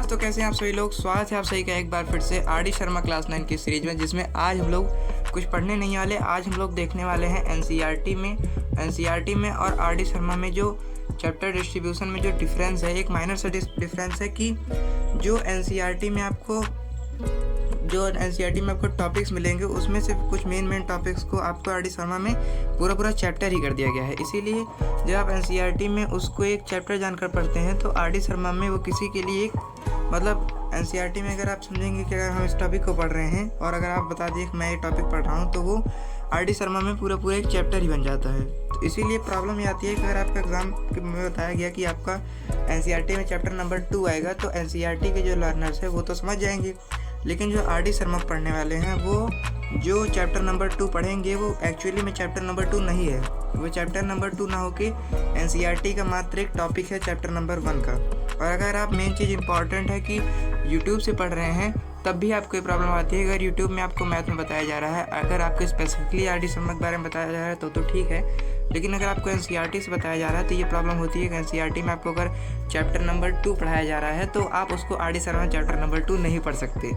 तो कैसे हैं आप सभी लोग। स्वागत है आप सही का एक बार फिर से आर डी शर्मा क्लास 9 की सीरीज में, जिसमें आज हम लोग कुछ पढ़ने नहीं वाले। आज हम लोग देखने वाले हैं एनसीईआरटी में और आर डी शर्मा में जो चैप्टर डिस्ट्रीब्यूशन में जो डिफरेंस है, एक माइनर सा डिफरेंस है कि जो एनसीईआरटी में आपको टॉपिक्स मिलेंगे उसमें से कुछ मेन टॉपिक्स को आपको आर डी शर्मा में पूरा चैप्टर ही कर दिया गया है। इसीलिए जब आप एनसीईआरटी में उसको एक चैप्टर जानकर पढ़ते हैं तो आर डी शर्मा में वो किसी के लिए एक एनसीईआरटी में अगर आप समझेंगे कि अगर हम इस टॉपिक को पढ़ रहे हैं और अगर आप बता दें कि मैं ये टॉपिक पढ़ रहा हूँ तो वो आर डी शर्मा में पूरा एक चैप्टर ही बन जाता है। तो इसीलिए प्रॉब्लम ये आती है कि अगर आपका एग्जाम में बताया गया कि आपका एनसीईआरटी में चैप्टर नंबर 2 आएगा तो एनसीईआरटी के जो लर्नर्स है वो तो समझ जाएंगे, लेकिन जो आर डी शर्मा पढ़ने वाले हैं वो जो चैप्टर नंबर 2 पढ़ेंगे वो एक्चुअली में चैप्टर नंबर 2 नहीं है। वो चैप्टर नंबर 2 ना होके एनसीईआरटी का मात्र एक टॉपिक है चैप्टर नंबर 1 का। और अगर आप मेन चीज़ इंपॉर्टेंट है कि यूट्यूब से पढ़ रहे हैं तब भी आपको ये प्रॉब्लम आती है। अगर यूट्यूब में आपको मैथ में बताया जा रहा है, अगर आपको स्पेसिफिकली आर डी शर्मा के बारे में बताया जा रहा है तो ठीक है, लेकिन अगर आपको एनसीईआरटी से बताया जा रहा है तो ये प्रॉब्लम होती है कि एनसीईआरटी में आपको अगर चैप्टर नंबर 2 पढ़ाया जा रहा है तो आप उसको R D Sharma chapter number 2 नहीं पढ़ सकते,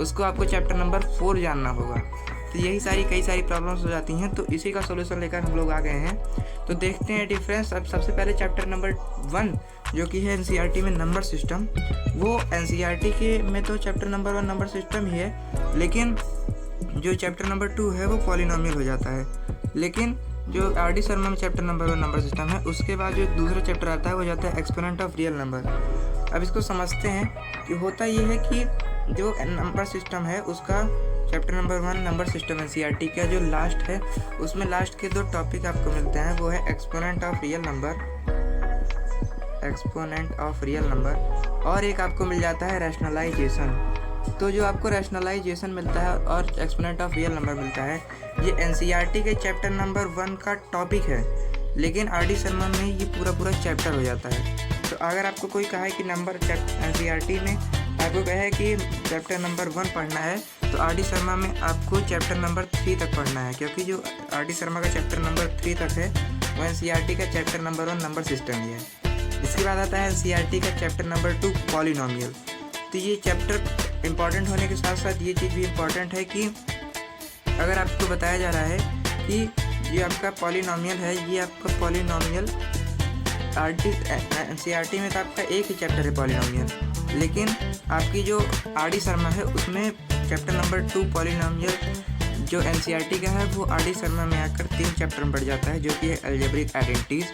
उसको आपको चैप्टर नंबर 4 जानना होगा। तो यही कई सारी प्रॉब्लम्स हो जाती हैं। तो इसी का सोल्यूशन लेकर हम लोग आ गए हैं। तो देखते हैं डिफरेंस। अब सबसे पहले चैप्टर नंबर 1 जो कि है एनसीईआरटी में नंबर सिस्टम, वो एनसीईआरटी के में तो चैप्टर नंबर 1 नंबर सिस्टम ही है, लेकिन जो चैप्टर नंबर 2 है वो पॉलिनोमियल हो जाता है। लेकिन जो आर डी शर्मा में चैप्टर नंबर 1 नंबर सिस्टम है उसके बाद जो दूसरा चैप्टर आता है वो जाता है एक्सपोनेंट ऑफ रियल नंबर। अब इसको समझते हैं कि होता ये है कि जो नंबर सिस्टम है उसका chapter number 1 number system NCERT का जो लास्ट है उसमें लास्ट के 2 टॉपिक आपको मिलते हैं, वो है एक्सपोनेंट ऑफ रियल नंबर और एक आपको मिल जाता है रैशनलाइजेशन। तो जो आपको रैशनलाइजेशन मिलता है और एक्सपोनेंट ऑफ रियल नंबर मिलता है, ये एनसीईआरटी के चैप्टर नंबर 1 का टॉपिक है, लेकिन आर डी शर्मा में ये पूरा चैप्टर हो जाता है। तो अगर आपको कोई कहा है कि एनसीईआरटी में आपको कहा है कि चैप्टर नंबर 1 पढ़ना है तो आर डी शर्मा में आपको चैप्टर नंबर 3 तक पढ़ना है, क्योंकि जो आर डी शर्मा का चैप्टर नंबर 3 तक है वो एनसीईआरटी का चैप्टर नंबर 1 नंबर सिस्टम ही है। इसके बाद आता है एनसीईआरटी का चैप्टर नंबर 2 पॉलिनोमियल। तो ये चैप्टर इंपॉर्टेंट होने के साथ साथ ये चीज़ भी इम्पॉर्टेंट है कि अगर आपको बताया जा रहा है कि ये आपका पॉलिनोमियल है, ये आपका पॉलिनोमियल एनसीईआरटी में तो आपका एक ही चैप्टर है पॉलिनोमियल, लेकिन आपकी जो आर डी शर्मा है उसमें चैप्टर नंबर 2 पॉलिनोमियल जो एनसीईआरटी का है वो आर डी शर्मा में आकर 3 चैप्टर में बढ़ जाता है, जो कि है अलजेब्रिक आइडेंटिटीज।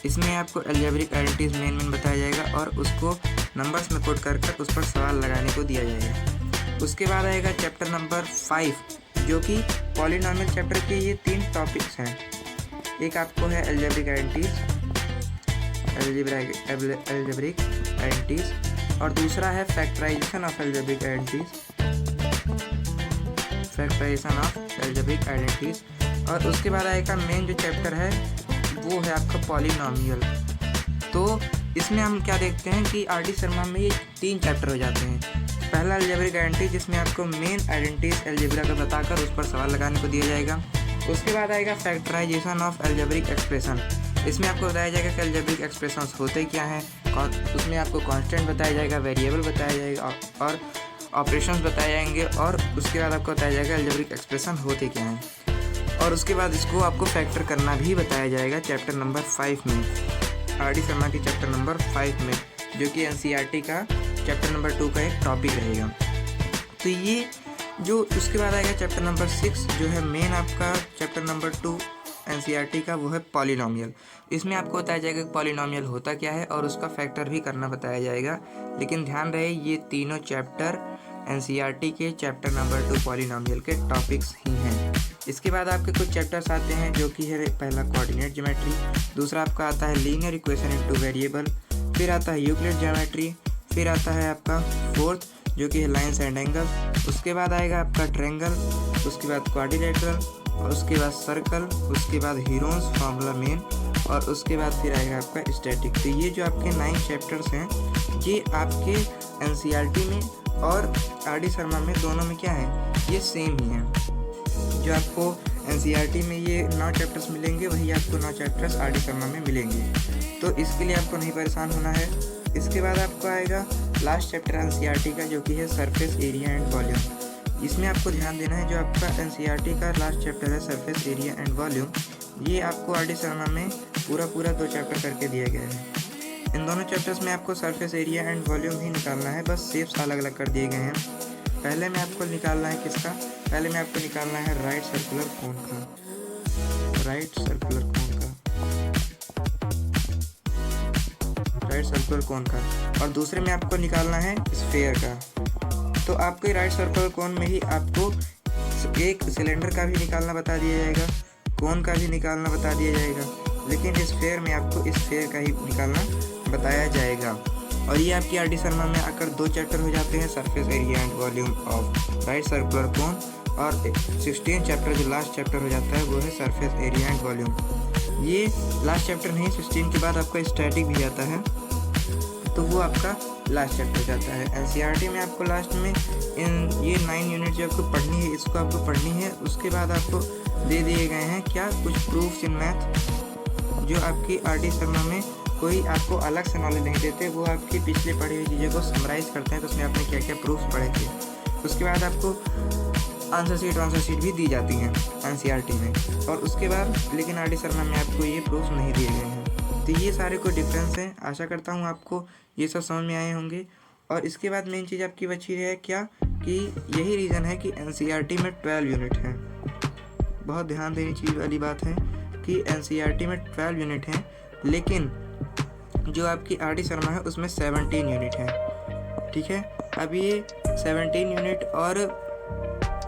इसमें आपको अलजेब्रिक आइडेंटिटीज मेन बताया जाएगा और उसको नंबर्स में कोड कर उस पर सवाल लगाने को दिया जाएगा। उसके बाद आएगा चैप्टर नंबर 5 जो कि पॉलिनोमियल चैप्टर के ये 3 टॉपिक्स हैं। एक आपको है अलजेब्रिक आइडेंटिटीज और दूसरा है फैक्टराइजेशन ऑफ अलजेब्रिक आइडेंटिटीज और उसके बाद आएगा मेन जो चैप्टर है वो है आपका पॉलिनोमियल। तो इसमें हम क्या देखते हैं कि आर डी शर्मा में ये 3 चैप्टर हो जाते हैं। पहला अलजेब्रिक आइडेंटिटीज जिसमें आपको मेन आइडेंटिटीज अलजेब्रा का बताकर उस पर सवाल लगाने को दिया जाएगा। उसके बाद आएगा फैक्टराइजेशन ऑफ अलजेब्रिक एक्सप्रेशन। इसमें आपको बताया जाएगा कि अलजेब्रिक एक्सप्रेशंस होते क्या हैं, उसमें आपको कांस्टेंट बताया जाएगा, वेरिएबल बताया जाएगा और ऑपरेशंस बताए जाएंगे और उसके बाद आपको बताया जाएगा अलजेब्रिक एक्सप्रेशन होते क्या हैं। और उसके बाद इसको आपको फैक्टर करना भी बताया जाएगा चैप्टर नंबर 5 में, आर डी शर्मा के चैप्टर नंबर 5 में, जो कि एनसीईआरटी का चैप्टर नंबर 2 का एक टॉपिक रहेगा। तो ये जो उसके बाद आएगा चैप्टर नंबर 6 जो है मेन आपका चैप्टर नंबर 2 एनसीईआरटी का, वो है पॉलिनोमियल। इसमें आपको बताया जाएगा कि पॉलिनोमियल होता क्या है और उसका फैक्टर भी करना बताया जाएगा। लेकिन ध्यान रहे ये तीनों चैप्टर एनसीईआरटी के चैप्टर नंबर 2 पॉलिनोमियल के टॉपिक्स ही हैं। इसके बाद आपके कुछ चैप्टर्स आते हैं जो कि है पहला कोऑर्डिनेट ज्योमेट्री, दूसरा आपका आता है लीनियर इक्वेशन इनटू वेरिएबल, फिर आता है यूक्लिड ज्योमेट्री, फिर आता है आपका 4th जो कि है लाइन्स एंड एंगल, उसके बाद आएगा आपका ट्रायंगल, उसके बाद क्वाड्रिलेटरल और उसके बाद सर्कल, उसके बाद हीरोन्स फार्मूला मेन और उसके बाद फिर आएगा आपका स्टैटिक। तो ये जो आपके 9 चैप्टर्स हैं ये आपके एनसीईआरटी में और आर डी शर्मा में दोनों में क्या है, ये सेम ही है। जो आपको एनसीईआरटी में ये 9 चैप्टर्स मिलेंगे वही आपको 9 चैप्टर्स आर डी शर्मा में मिलेंगे। तो इसके लिए आपको नहीं परेशान होना है। इसके बाद आपको आएगा लास्ट चैप्टर एनसीईआरटी का, जो कि है सरफेस एरिया एंड वॉल्यूम। इसमें आपको ध्यान देना है, जो आपका एनसीईआरटी का लास्ट चैप्टर है सरफेस एरिया एंड वॉल्यूम, ये आपको आर डी शर्मा में पूरा 2 चैप्टर करके दिया गया है। इन दोनों चैप्टर्स में आपको सरफेस एरिया एंड वॉल्यूम ही निकालना है, बस शेप्स अलग अलग कर दिए गए हैं। पहले में आपको निकालना है किसका, पहले में आपको निकालना है राइट सर्कुलर कोन का, राइट सर्कुलर कोन का, और दूसरे में आपको निकालना है स्फेयर का। तो आपके राइट सर्कुलर कोन में ही आपको एक सिलेंडर का भी निकालना बता दिया जाएगा, कोन का भी निकालना बता दिया जाएगा, लेकिन स्फेयर में आपको स्फेयर का ही निकालना बताया जाएगा। और ये आपकी आर डी शर्मा में आकर 2 चैप्टर हो जाते हैं, surface area and volume of right circular cone, और 16 चैप्टर जो लास्ट चैप्टर हो जाता है वो है सरफेस एरिया एंड वॉल्यूम। ये लास्ट चैप्टर नहीं, 16 के बाद आपका स्टैटिक भी आता है, तो वो आपका लास्ट चैप्टर जाता है। एनसीईआरटी में आपको लास्ट में ये 9 यूनिट जो आपको पढ़नी है, इसको आपको पढ़नी है। उसके बाद आपको दे दिए गए हैं क्या, कुछ प्रूफ्स इन मैथ, जो आपकी आर डी शर्मा में कोई आपको अलग से नॉलेज नहीं देते, वो आपकी पिछले पढ़ी हुई चीज़ों को समराइज़ करते हैं, तो उसमें आपने क्या क्या प्रूफ्स पढ़े थे। उसके बाद आपको आंसर शीट भी दी जाती हैं एनसीईआरटी में, और उसके बाद लेकिन आर डी शर्मा में आपको ये प्रूफ्स नहीं दिए गए हैं। तो ये सारे कोई डिफरेंस हैं। आशा करता हूँ आपको ये सब समझ में आए होंगे। और इसके बाद मेन चीज़ आपकी बची है क्या, कि यही रीज़न है कि एनसीईआरटी में 12 यूनिट हैं। बहुत ध्यान देने चीज़ वाली बात है कि एनसीईआरटी में 12 यूनिट हैं, लेकिन जो आपकी आर डी शर्मा है उसमें 17 यूनिट है। ठीक है, अब ये 17 यूनिट और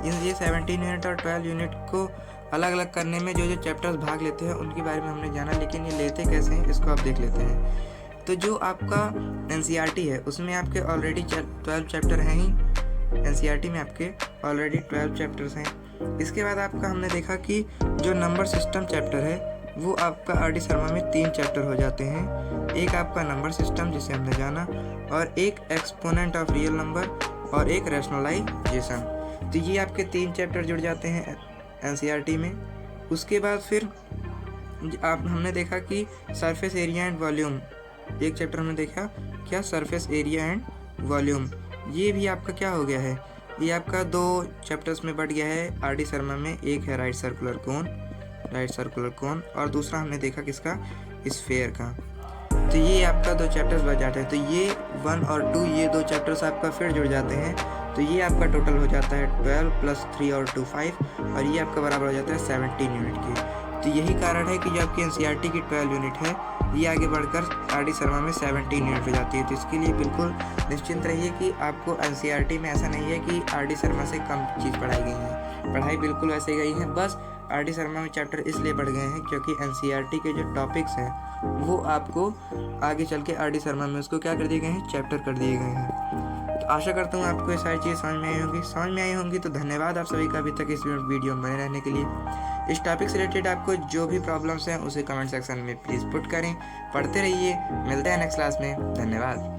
ये 17 यूनिट और 12 यूनिट को अलग अलग करने में जो चैप्टर्स भाग लेते हैं उनके बारे में हमने जाना, लेकिन ये लेते कैसे हैं इसको आप देख लेते हैं। तो जो आपका एनसीईआरटी है उसमें आपके ऑलरेडी 12 चैप्टर हैं ही, एनसीईआरटी में आपके ऑलरेडी 12 चैप्टर्स हैं। इसके बाद आपका हमने देखा कि जो नंबर सिस्टम चैप्टर है वो आपका आर डी शर्मा में 3 चैप्टर हो जाते हैं। एक आपका नंबर सिस्टम जिसे हमने जाना, और एक एक्सपोनेंट ऑफ रियल नंबर, और एक रैशनलाइजेशन। तो ये आपके 3 चैप्टर जुड़ जाते हैं एनसीईआरटी में। उसके बाद फिर हमने देखा कि सरफेस एरिया एंड वॉल्यूम, एक चैप्टर हमने देखा क्या, सरफेस एरिया एंड वॉल्यूम, ये भी आपका क्या हो गया है, ये आपका 2 चैप्टर्स में बढ़ गया है आर डी शर्मा में। एक है राइट सर्कुलर कोन, और दूसरा हमने देखा किसका, स्फेयर का। तो ये आपका 2 चैप्टर्स बढ़ जाते हैं। तो ये 1 और 2, ये 2 चैप्टर्स आपका फिर जुड़ जाते हैं। तो ये आपका टोटल हो जाता है 12 + 3 और 2 5, और ये आपका बराबर हो जाता है 17 यूनिट की। तो यही कारण है कि जो आपकी एनसीईआरटी की 12 यूनिट है, ये आगे बढ़कर आर डी शर्मा में 17 यूनिट हो जाती है। तो इसके लिए बिल्कुल निश्चिंत रहिए कि आपको एनसीईआरटी में ऐसा नहीं है कि आर डी शर्मा से कम चीज़ पढ़ाई गई है, पढ़ाई बिल्कुल वैसे गई है। बस आर डी शर्मा में चैप्टर इसलिए बढ़ गए हैं क्योंकि एनसीईआरटी के जो टॉपिक्स हैं वो आपको आगे चल के आर डी शर्मा में उसको क्या कर दिए गए हैं, चैप्टर कर दिए गए हैं। तो आशा करता हूँ आपको ये सारी चीज़ समझ में आई होंगी। तो धन्यवाद आप सभी का अभी तक इस वीडियो में बने रहने के लिए। इस टॉपिक से रिलेटेड आपको जो भी प्रॉब्लम्स हैं उसे कमेंट सेक्शन में प्लीज़ पुट करें। पढ़ते रहिए, मिलते हैं नेक्स्ट क्लास में। धन्यवाद।